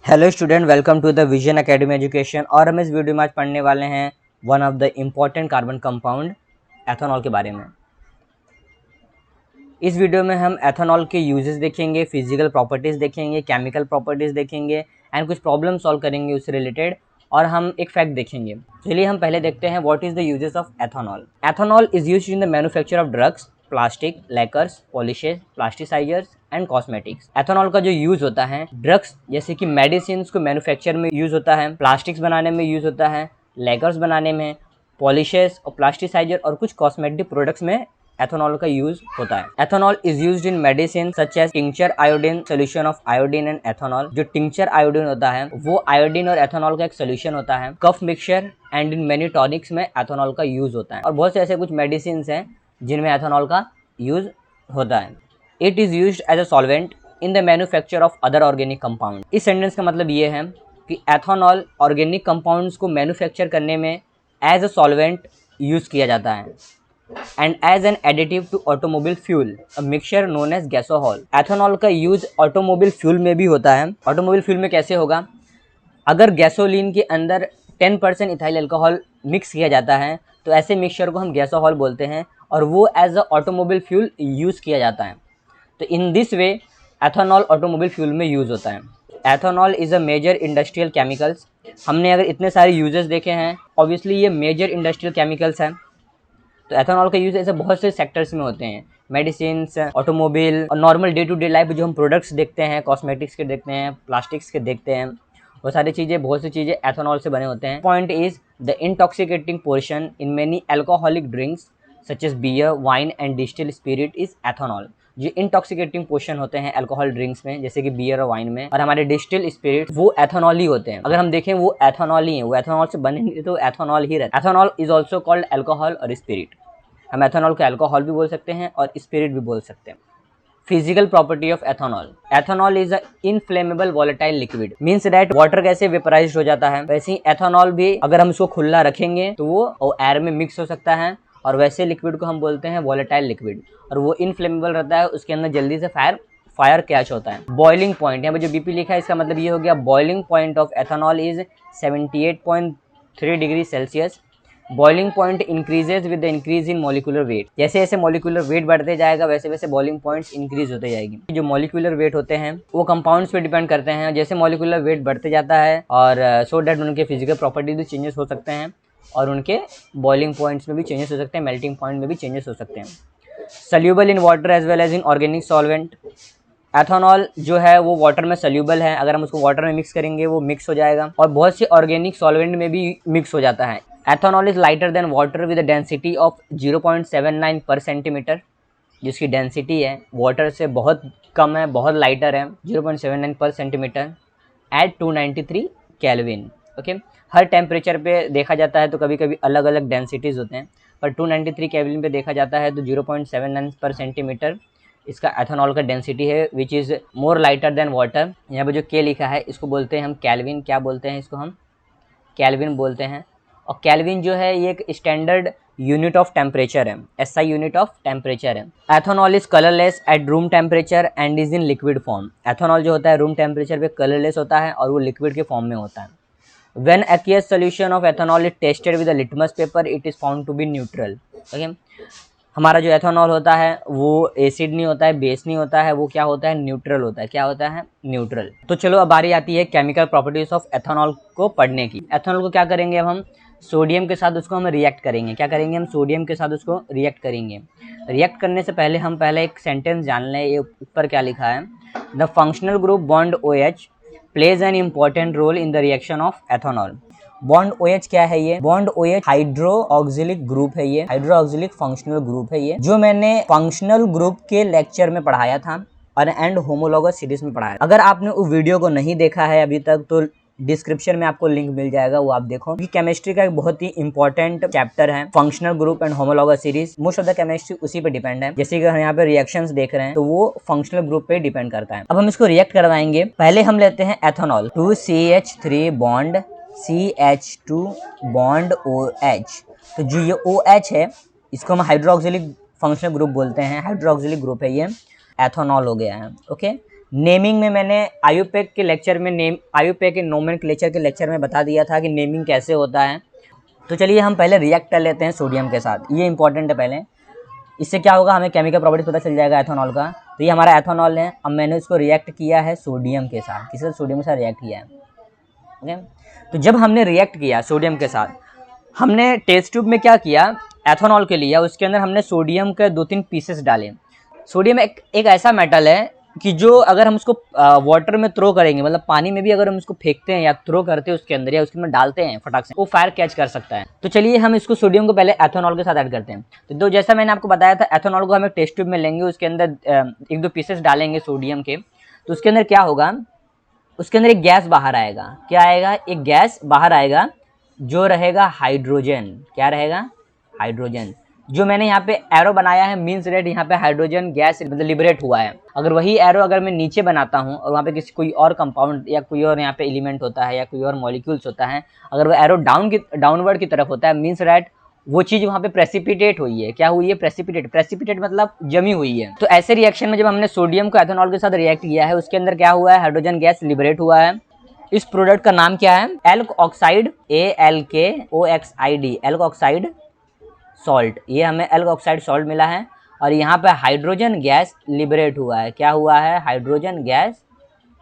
Hello student, welcome to the vision academy education. और हम इस वीडियो में आज पढ़ने वाले हैं one of the important carbon compound ethanol के बारे में। इस वीडियो में हम एथेनॉल के यूजेस देखेंगे, फिजिकल प्रॉपर्टीज़ देखेंगे, केमिकल प्रॉपर्टीज़ देखेंगे एंड कुछ प्रॉब्लम सॉल्व करेंगे उससे रिलेटेड, और हम एक फैक्ट देखेंगे। चलिए हम पहले देखते हैं what is the uses of ethanol. Ethanol is used in the manufacture of drugs, plastic, lacquers, polishes, plasticizers and cosmetics. Ethanol का जो यूज होता है ड्रग्स जैसे कि मेडिसिन को मैन्युफैक्चर में यूज होता है, प्लास्टिक्स बनाने में यूज होता है, लैकर्स बनाने में, पॉलिशेस और प्लास्टिसाइजर और कुछ कॉस्मेटिक प्रोडक्ट्स में एथेनॉल का यूज होता है। Ethanol is used in medicine such as tincture iodine, solution of iodine and ethanol. जो टिंक्चर आयोडीन होता है वो आयोडीन और एथेनॉल का एक सोल्यूशन होता है। Cough mixture and in many tonics में एथेनॉल का यूज होता है, और बहुत से ऐसे कुछ मेडिसिन हैं जिनमें एथेनॉल का यूज होता है। It is used as a solvent in the manufacture of other organic compound. इस सेंटेंस का मतलब ये है कि एथेनॉल ऑर्गेनिक कंपाउंड्स को मैन्युफैक्चर करने में एज अ सॉल्वेंट यूज किया जाता है and as an additive to automobile fuel, a mixture known as gasohol. Ethanol का यूज ऑटोमोबाइल फ्यूल में भी होता है। ऑटोमोबाइल फ्यूल में कैसे होगा? अगर गैसोलीन के अंदर 10% इथाइल अल्कोहल मिक्स किया जाता है तो ऐसे मिक्सचर को हम गैसोहॉल बोलते हैं, और वो as a automobile fuel use किया जाता है। तो in this way ethanol automobile fuel में यूज़ होता है। Ethanol is a major industrial chemicals. हमने अगर इतने सारे यूजेस देखे हैं, ऑब्वियसली ये मेजर इंडस्ट्रियल केमिकल्स हैं। तो एथेनॉल का यूज़ ऐसे बहुत से सेक्टर्स में होते हैं, मेडिसिन्स, ऑटोमोबाइल और normal day to day life जो हम प्रोडक्ट्स देखते हैं, कॉस्मेटिक्स के देखते हैं, प्लास्टिक्स के देखते हैं, वो सारी चीज़ें, बहुत सी चीज़ें एथेनॉल से बने होते हैं। Point is the intoxicating portion in many alcoholic drinks such as beer, wine and distilled spirit is ethanol. जो इंटॉक्सिकेटिंग पोर्शन होते हैं अल्कोहल ड्रिंक्स में, जैसे कि बियर और वाइन में, और हमारे डिस्टिल स्पिरिट, वो एथेनॉल ही होते हैं। अगर हम देखें वो एथेनॉल ही है, वो एथेनॉल से बने नहीं तो एथेनॉल ही रहता है। Ethanol is also called alcohol और स्पिरिट। हम एथेनॉल को अल्कोहल भी बोल सकते हैं और स्पिरिट भी बोल सकते हैं। Physical property of ethanol. Ethanol is a inflammable volatile liquid, means that water कैसे वेपराइज्ड हो जाता है, वैसे ही एथेनॉल भी अगर हम इसको खुला रखेंगे तो वो एयर में मिक्स हो सकता है, और वैसे लिक्विड को हम बोलते हैं वॉलेटाइल लिक्विड, और वो इनफ्लेमेबल रहता है, उसके अंदर जल्दी से फायर कैच होता है। बॉइलिंग पॉइंट, यहाँ पे जो बीपी लिखा है इसका मतलब ये हो गया boiling point of ethanol is 78.3 degree Celsius. Boiling point increases with the increase in molecular weight. जैसे जैसे मॉलिक्यूलर वेट बढ़ते जाएगा वैसे वैसे बॉइलिंग पॉइंट्स इंक्रीज होते जाएगी। जो मॉलिक्यूलर वेट होते हैं वो कंपाउंड्स पे डिपेंड करते हैं। जैसे मॉलिक्यूलर वेट बढ़ते जाता है, और सो डैट उनके फिजिकल प्रॉपर्टीज भी चेंजेस हो सकते हैं, और उनके बॉइलिंग पॉइंट्स में भी चेंजेस हो सकते हैं, मेल्टिंग पॉइंट में भी चेंजेस हो सकते हैं। Soluble in water as well as in organic solvent. Ethanol जो है वो वाटर में सल्यूबल है, अगर हम उसको वाटर में मिक्स करेंगे वो मिक्स हो जाएगा, और बहुत से ऑर्गेनिक सॉल्वेंट में भी मिक्स हो जाता है। Ethanol is lighter than water with density of 0.79 पर सेंटीमीटर। जिसकी डेंसिटी है वाटर से बहुत कम है, बहुत लाइटर है, 0.79 पर सेंटीमीटर एट 293 केल्विन। ओके, हर टेम्परेचर पे देखा जाता है तो कभी कभी अलग अलग डेंसिटीज़ होते हैं, पर 293 केल्विन पे देखा जाता है तो 0.79 पर सेंटीमीटर इसका एथेनॉल का डेंसिटी है, which is more lighter than water. यहाँ पे जो के लिखा है इसको बोलते हैं हम केल्विन। क्या बोलते हैं इसको? हम केल्विन बोलते हैं। और केल्विन जो है ये एक स्टैंडर्ड यूनिट ऑफ टेम्परेचर है, एसआई यूनिट ऑफ टेम्परेचर है। Ethanol is colourless at room temperature and is in liquid form. Ethanol जो होता है रूम टेम्परेचर पे कलरलेस होता है और वो लिक्विड के फॉर्म में होता है। When aqueous solution of ethanol is tested with a litmus paper, it is found to be neutral. Okay? हमारा जो एथेनॉल होता है वो एसिड नहीं होता है, बेस नहीं होता है, वो क्या होता है? न्यूट्रल होता है। क्या होता है? न्यूट्रल। तो चलो अब बारी आती है केमिकल प्रॉपर्टीज ऑफ एथेनॉल को पढ़ने की। एथेनॉल को क्या करेंगे अब हम? सोडियम के साथ उसको हम रिएक्ट करेंगे। क्या करेंगे? हम सोडियम के साथ उसको रिएक्ट करेंगे। रिएक्ट करने से पहले हम एक सेंटेंस जान लें, ये ऊपर क्या लिखा है। The functional group bond OH plays an important role in the reaction of ethanol. Bond OH क्या है? ये bond OH hydroxylic group है। ये हाइड्रो ऑक्सिलिक फंक्शनल ग्रुप है, ये जो मैंने फंक्शनल ग्रुप के लेक्चर में पढ़ाया था और एंड होमोलॉगस सीरीज में पढ़ाया। अगर आपने उस वीडियो को नहीं देखा है अभी तक तो डिस्क्रिप्शन में आपको लिंक मिल जाएगा, वो आप देखो। क्योंकि केमिस्ट्री का एक बहुत ही इंपॉर्टेंट चैप्टर है functional group and homologous series. Most of the chemistry उसी पे डिपेंड है। जैसे कि हम यहाँ पे रिएक्शंस देख रहे हैं तो वो फंक्शनल ग्रुप पे डिपेंड करता है। अब हम इसको रिएक्ट करवाएंगे। पहले हम लेते हैं ethanol, 2CH3 bond CH2 bond OH। तो जो ये OH है इसको हम हाइड्रोक्सिलिक फंक्शनल ग्रुप बोलते हैं। हाइड्रोक्सिलिक ग्रुप है ये, एथेनॉल हो गया है। ओके, नेमिंग में मैंने आयुपेक के लेक्चर में आयुपेक के नोमेनक्लेचर के लेक्चर में बता दिया था कि नेमिंग कैसे होता है। तो चलिए हम पहले रिएक्ट कर लेते हैं सोडियम के साथ, ये इंपॉर्टेंट है पहले। इससे क्या होगा, हमें केमिकल प्रॉपर्टीज पता चल जाएगा एथेनॉल का। तो ये हमारा एथेनॉल है, अब मैंने इसको रिएक्ट किया है सोडियम के साथ, किसी सोडियम के साथ रिएक्ट किया है। ओके, तो जब हमने रिएक्ट किया सोडियम के साथ, हमने टेस्ट ट्यूब में क्या किया, एथेनॉल के लिया, उसके अंदर हमने सोडियम के 2-3 पीसेस डाले। सोडियम एक ऐसा मेटल है कि जो अगर हम उसको वाटर में थ्रो करेंगे, मतलब पानी में भी अगर हम उसको फेंकते हैं या थ्रो करते हैं उसके अंदर या उसके में डालते हैं फटाक से, वो फायर कैच कर सकता है। तो चलिए हम इसको सोडियम को पहले एथेनॉल के साथ ऐड करते हैं। तो जैसा मैंने आपको बताया था, एथेनॉल को हम एक टेस्ट ट्यूब में लेंगे, उसके अंदर 1-2 पीसेस डालेंगे सोडियम के। तो उसके अंदर क्या होगा, उसके अंदर एक गैस बाहर आएगा। क्या आएगा, एक गैस बाहर आएगा जो रहेगा हाइड्रोजन। क्या रहेगा, हाइड्रोजन। जो मैंने यहाँ पे एरो बनाया है मीन्स डेट यहाँ पे हाइड्रोजन गैस मतलब लिबरेट हुआ है। अगर वही एरो अगर मैं नीचे बनाता हूँ और वहाँ पे किसी कोई और कंपाउंड या कोई और यहाँ पे एलिमेंट होता है या कोई और मॉलिक्यूल्स होता है, अगर वो एरो डाउनवर्ड की तरफ होता है मीन्स डेट वो चीज़ वहाँ पे प्रेसिपिटेट हुई है। क्या हुई है, प्रेसिपिटेट मतलब जमी हुई है। तो ऐसे रिएक्शन में जब हमने सोडियम को एथेनॉल के साथ रिएक्ट किया है, उसके अंदर क्या हुआ है, हाइड्रोजन गैस लिबरेट हुआ है। इस प्रोडक्ट का नाम क्या है, elk oxide, ALKOXID, elk oxide salt. ये हमें एल्क ऑक्साइड सॉल्ट मिला है और यहाँ पे हाइड्रोजन गैस लिबरेट हुआ है। क्या हुआ है, हाइड्रोजन गैस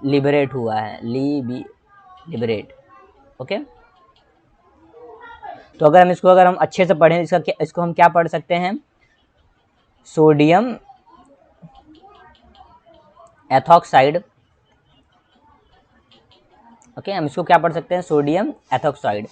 लिबरेट हुआ है, लिबरेट। ओके, तो अगर हम अच्छे से पढ़ें इसको हम क्या पढ़ सकते हैं, सोडियम एथॉक्साइड। ओके, हम इसको क्या पढ़ सकते हैं, sodium ethoxide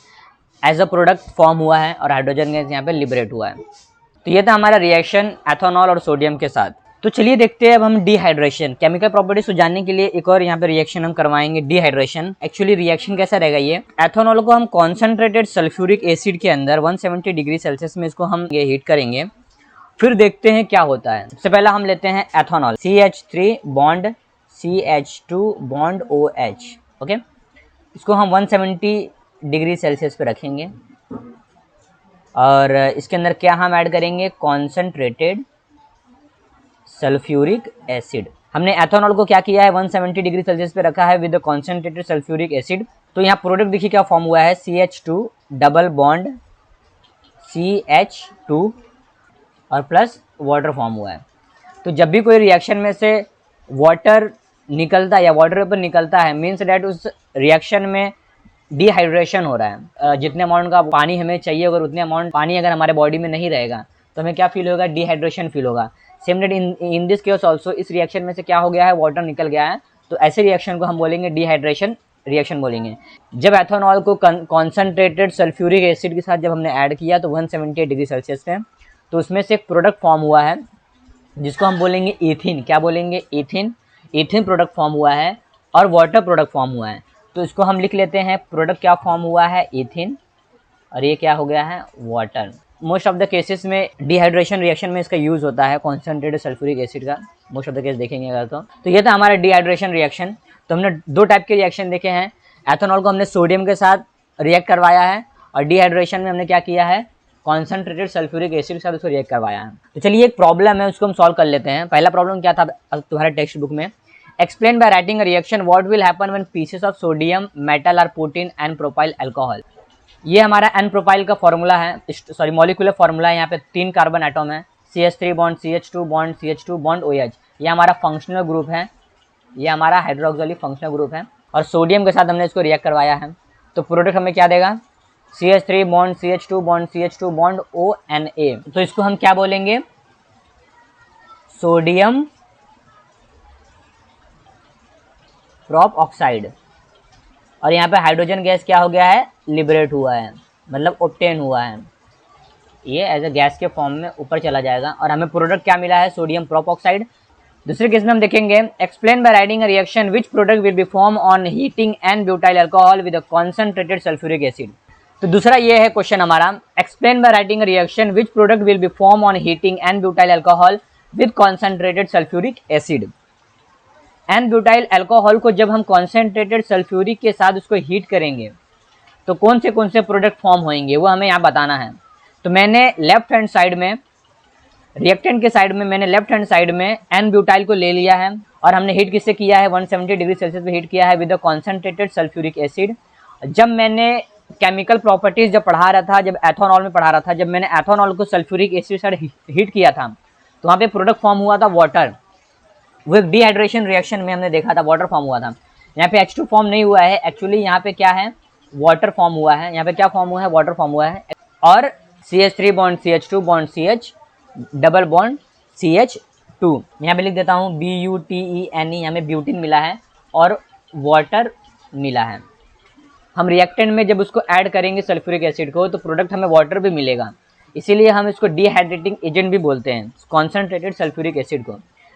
as a product form हुआ है और हाइड्रोजन गैस यहाँ पे लिबरेट हुआ है। तो ये था हमारा रिएक्शन एथेनॉल और सोडियम के साथ। तो चलिए देखते हैं अब हम डिहाइड्रेशन, केमिकल प्रॉपर्टीज को जानने के लिए एक और यहाँ पे रिएक्शन हम करवाएंगे, डिहाइड्रेशन। एक्चुअली रिएक्शन कैसा रहेगा, ये एथेनॉल को हम कॉन्सेंट्रेटेड सल्फ्यूरिक एसिड के अंदर 170 डिग्री सेल्सियस में इसको हम ये हीट करेंगे, फिर देखते हैं क्या होता है। सबसे पहला हम लेते हैं ethanol, CH3 bond CH2 bond OH। Okay, इसको हम 170 डिग्री सेल्सियस पे रखेंगे और इसके अंदर क्या हम ऐड करेंगे, कॉन्सेंट्रेटेड सल्फ्यूरिक एसिड। हमने एथेनॉल को क्या किया है, 170 डिग्री सेल्सियस पे रखा है विद कॉन्सेंट्रेटेड सल्फ्यूरिक एसिड। तो यहाँ प्रोडक्ट देखिए क्या फॉर्म हुआ है, CH2 डबल बॉन्ड CH2 और प्लस वाटर फॉर्म हुआ है। तो जब भी कोई रिएक्शन में से वाटर निकलता है या वाटर वेपर निकलता है मीन्स डैट उस रिएक्शन में डिहाइड्रेशन हो रहा है। जितने अमाउंट का पानी हमें चाहिए, अगर उतने अमाउंट पानी अगर हमारे बॉडी में नहीं रहेगा तो हमें क्या फील होगा, डिहाइड्रेशन फील होगा। Same that in this case also, इस रिएक्शन में से क्या हो गया है, वाटर निकल गया है, तो ऐसे रिएक्शन को हम बोलेंगे डिहाइड्रेशन रिएक्शन बोलेंगे। जब एथेनॉल को कॉन्सेंट्रेटेड सल्फ्यूरिक एसिड के साथ जब हमने ऐड किया तो 178 डिग्री सेल्सियस पे, तो उसमें से एक प्रोडक्ट फॉर्म हुआ है जिसको हम बोलेंगे ईथिन। क्या बोलेंगे, ईथिन। ईथिन प्रोडक्ट फॉर्म हुआ है और वाटर प्रोडक्ट फॉर्म हुआ है। तो इसको हम लिख लेते हैं, प्रोडक्ट क्या फॉर्म हुआ है, ईथिन, और ये क्या हो गया है, water. Most of the cases में डिहाइड्रेशन रिएक्शन में इसका यूज़ होता है, कॉन्सेंट्रेटेड सल्फ्यूरिक एसिड का, मोस्ट ऑफ द केस देखेंगे अगर तो ये था हमारा डिहाइड्रेशन रिएक्शन। तो हमने 2 टाइप के रिएक्शन देखे हैं, एथेनॉल को हमने सोडियम के साथ रिएक्ट करवाया है और डिहाइड्रेशन में हमने क्या किया है, कॉन्सेंट्रेटेड सल्फ्यूरिक एसिड के साथ उसको रिएक्ट करवाया है। तो चलिए एक प्रॉब्लम है उसको हम सॉल्व कर लेते हैं। पहला प्रॉब्लम क्या था तुम्हारे टेक्स्ट बुक में, explain by writing a reaction what will happen when pieces of sodium metal are put in n propyl alcohol. ये हमारा एन प्रोपाइल का फॉर्मूला है, सॉरी मॉलिक्यूलर फॉर्मूला है। यहाँ पे 3 कार्बन एटम है, CH3 bond CH2 bond CH2 bond OH। ये हमारा फंक्शनल ग्रुप है, ये हमारा हाइड्रोक्सिलिक फंक्शनल ग्रुप है और सोडियम के साथ हमने इसको रिएक्ट करवाया है। तो प्रोडक्ट हमें क्या देगा, CH3 bond CH2 bond CH2 bond ONA। तो इसको हम क्या बोलेंगे, सोडियम प्रॉप ऑक्साइड। और यहाँ पे हाइड्रोजन गैस क्या हो गया है, लिबरेट हुआ है, मतलब ऑब्टेन हुआ है, ये एज अ गैस के फॉर्म में ऊपर चला जाएगा और हमें प्रोडक्ट क्या मिला है, सोडियम प्रॉप ऑक्साइड। दूसरे केस में हम देखेंगे, explain by writing a reaction which product will be form on heating n butyl alcohol with a concentrated sulphuric acid. तो दूसरा ये है क्वेश्चन हमारा, explain by writing a reaction which product will be form on heating n butyl alcohol with concentrated sulphuric acid. N butyl alcohol को जब हम concentrated sulphuric के साथ उसको हीट करेंगे तो कौन से प्रोडक्ट फॉर्म होंगे वो हमें यहाँ बताना है। तो मैंने लेफ्ट हैंड साइड में रिएक्टेंट के साइड में मैंने लेफ्ट हैंड साइड में एन ब्यूटाइल को ले लिया है और हमने हीट किससे किया है 170 डिग्री सेल्सियस पे हीट किया है with the concentrated sulphuric acid. जब मैंने केमिकल प्रॉपर्टीज जब पढ़ा रहा था, जब एथेनॉल में पढ़ा रहा था, जब मैंने एथेनॉल को सल्फ्यूरिक एसिड से हीट किया था तो वहाँ पे प्रोडक्ट फॉर्म हुआ था वाटर। वो एक डिहाइड्रेशन रिएक्शन में हमने देखा था वाटर फॉर्म हुआ था। यहाँ पे H2 फॉर्म नहीं हुआ है, एक्चुअली यहाँ पे क्या है वाटर फॉर्म हुआ है। यहाँ पे क्या फॉर्म हुआ है, वाटर फॉर्म हुआ है और CH3 bond CH2 bond CH double bond CH2। यहाँ पे लिख देता हूँ BUTENE, यहाँ में ब्यूटिन मिला है और वाटर मिला है। हम रिएक्टेंट में जब उसको ऐड करेंगे सल्फ्यूरिक एसिड को तो प्रोडक्ट हमें वाटर भी मिलेगा, इसीलिए हम इसको डिहाइड्रेटिंग एजेंट भी बोलते हैं कॉन्सेंट्रेटेड सल्फ्यूरिक एसिड को।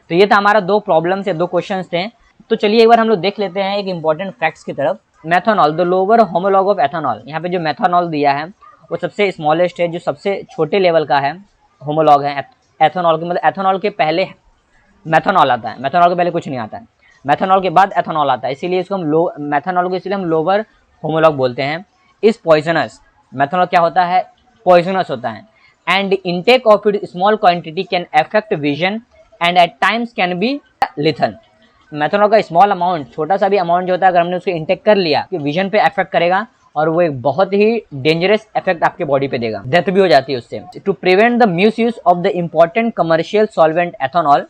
तो ये था हमारा 2 प्रॉब्लम से 2 क्वेश्चंस थे। तो चलिए एक बार हम लोग देख लेते हैं एक इंपॉर्टेंट फैक्ट्स की तरफ। Methanol the lower homologue of ethanol, यहाँ पे जो मेथनॉल दिया है वो सबसे स्मॉलेस्ट है, जो सबसे छोटे लेवल का है होमोलॉग है एथेनॉल के। मतलब एथेनॉल के पहले मेथनॉल आता है, मेथनॉल के पहले कुछ नहीं आता है, मेथनॉल के बाद एथेनॉल आता है, इसीलिए इसको हम मेथनॉल को इसीलिए हम लोअर होमोलॉग बोलते हैं। इस पॉइजनस, मेथनॉल क्या होता है, पॉइजनस होता है। And intake of it small quantity can affect vision and at times can be lethal. Methanol का स्मॉल अमाउंट, छोटा सा भी अमाउंट जो होता है अगर हमने उसको इंटेक कर लिया कि विजन पे अफेक्ट करेगा और वो एक बहुत ही डेंजरस इफेक्ट आपके बॉडी पे देगा, डेथ भी हो जाती है उससे। To prevent the misuse of the important commercial solvent ethanol,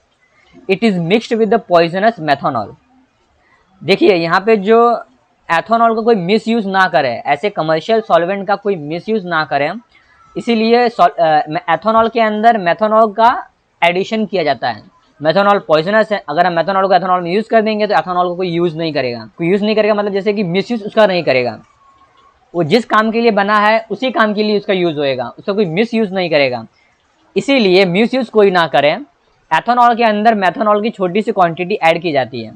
it is mixed with the poisonous methanol. देखिए यहाँ पे जो एथेनॉल का कोई मिस यूज ना करे, ऐसे कमर्शियल सॉल्वेंट का कोई मिस यूज ना करें, इसीलिए एथेनॉल के अंदर मेथनॉल का एडिशन किया जाता है। मेथनॉल पॉइजनस है, अगर हम मेथनॉल को एथेनॉल में यूज़ कर देंगे तो एथेनॉल को कोई यूज़ नहीं करेगा। कोई यूज़ नहीं करेगा मतलब जैसे कि मिसयूज उसका नहीं करेगा, वो जिस काम के लिए बना है उसी काम के लिए उसका यूज़ होएगा, उसका कोई मिस यूज़ नहीं करेगा। इसीलिए मिस यूज़ कोई ना करें। एथेनॉल के अंदर मेथनॉल की छोटी सी क्वांटिटी ऐड की जाती है।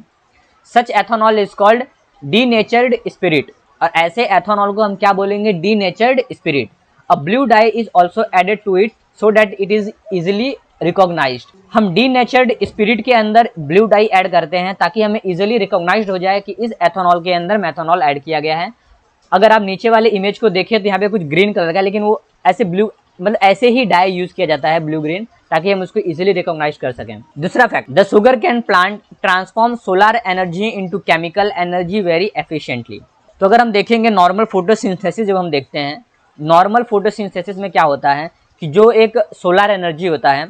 Such ethanol is called denatured spirit, और ऐसे एथेनॉल को हम क्या बोलेंगे, denatured spirit. A blue dye is also added to it so that it is easily recognised. हम डीनेचर्ड स्पिरिट के अंदर ब्लू डाई ऐड करते हैं ताकि हमें इजीली रिकॉग्नाइज्ड हो जाए कि इस एथेनॉल के अंदर मेथनॉल ऐड किया गया है। अगर आप नीचे वाले इमेज को देखें तो यहाँ पे कुछ ग्रीन कलर का, लेकिन वो ऐसे ब्लू, मतलब ऐसे ही डाई यूज किया जाता है ब्लू ग्रीन, ताकि हम उसको इजीली रिकॉग्नाइज कर सकें। दूसरा fact, the sugar cane plant transform solar energy into chemical energy very efficiently. तो अगर हम देखेंगे नॉर्मल फोटोसिंथेसिस, जब हम देखते हैं नॉर्मल फोटोसिंथेसिस में क्या होता है कि जो एक सोलर एनर्जी होता है,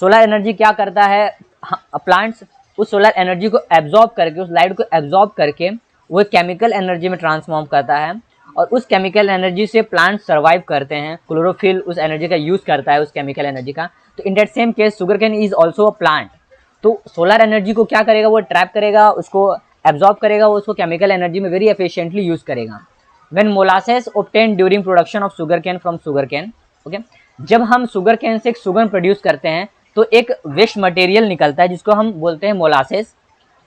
सोलर एनर्जी क्या करता है, प्लांट्स उस सोलर एनर्जी को एब्जॉर्ब करके, उस लाइट को एब्जॉर्ब करके वो केमिकल एनर्जी में ट्रांसफॉर्म करता है, और उस केमिकल एनर्जी से प्लांट सर्वाइव करते हैं। क्लोरोफिल उस एनर्जी का यूज़ करता है, उस केमिकल एनर्जी का। तो in that same case sugar cane is also a plant. तो सोलर एनर्जी को क्या करेगा, वो ट्रैप करेगा, उसको एब्जॉर्ब करेगा, वो उसको केमिकल एनर्जी में वेरी एफिशिएंटली यूज़ करेगा। When molasses obtain during production of sugar cane from sugar cane, okay, जब हम शुगर कैन से एक शुगर प्रोड्यूस करते हैं तो एक वेस्ट मटेरियल निकलता है जिसको हम बोलते हैं मोलासेस,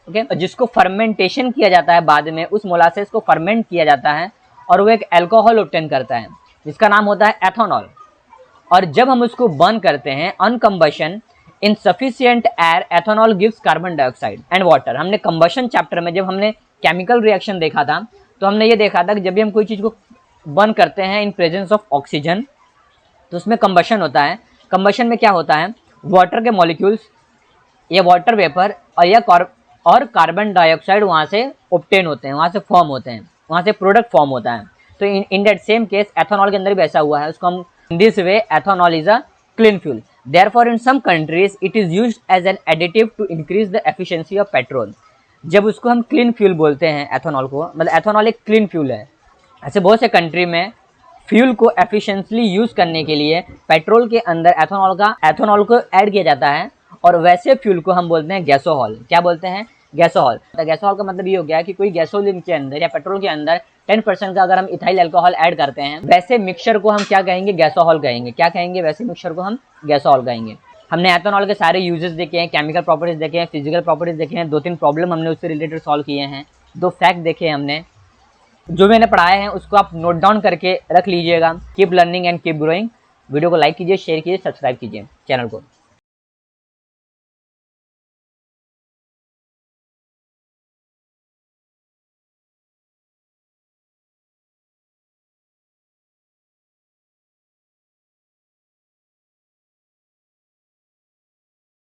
ओके, जिसको फर्मेंटेशन किया जाता है। बाद में उस मोलासेस को फर्मेंट किया जाता है और वो एक अल्कोहल ऑब्टेन करता है जिसका नाम होता है एथेनॉल। और जब हम उसको बर्न करते हैं on combustion in sufficient air, ethanol gives carbon dioxide and water. हमने कंबशन चैप्टर में जब हमने केमिकल रिएक्शन देखा था तो हमने ये देखा था कि जब भी हम कोई चीज़ को बर्न करते हैं इन प्रेजेंस ऑफ ऑक्सीजन तो उसमें कंबशन होता है। कंबशन में क्या होता है, वाटर के मॉलिक्यूल्स या वाटर वेपर और कार्बन डाइऑक्साइड वहाँ से ऑब्टेन होते हैं, वहाँ से फॉर्म होते हैं, वहाँ से प्रोडक्ट फॉर्म होता है। तो in that same case ethanol के अंदर भी ऐसा हुआ है। उसको हम in this way ethanol is a clean fuel, therefore in some countries it is used as an additive to increase the efficiency of petrol. जब उसको हम क्लीन फ्यूल बोलते हैं एथेनॉल को, मतलब एथेनॉल एक क्लीन फ्यूल है। ऐसे बहुत से कंट्री में फ्यूल को एफिशिएंटली यूज़ करने के लिए पेट्रोल के अंदर एथेनॉल को ऐड किया जाता है, और वैसे फ्यूल को हम बोलते हैं गैसोहॉल। क्या बोलते हैं, गैसोहॉल। तो गैसोहॉल का मतलब ये हो गया कि कोई गैसोलीन के अंदर या पेट्रोल के अंदर 10% का अगर हम इथाइल अल्कोहल ऐड करते हैं, वैसे मिक्सचर को हम क्या कहेंगे, गैसोहॉल कहेंगे। क्या कहेंगे, वैसे मिक्सचर को हम गैसोहॉल कहेंगे। हमने एथेनॉल के सारे यूजेस देखे हैं, केमिकल प्रॉपर्टीज देखे हैं, फिजिकल प्रॉपर्टीज देखे हैं, 2-3 प्रॉब्लम हमने उससे रिलेटेड सॉल्व किए हैं, 2 फैक्ट देखे हमने। जो मैंने पढ़ाए हैं उसको आप नोट डाउन करके रख लीजिएगा। Keep learning and keep growing. Video को लाइक कीजिए, शेयर कीजिए, सब्सक्राइब कीजिए चैनल को।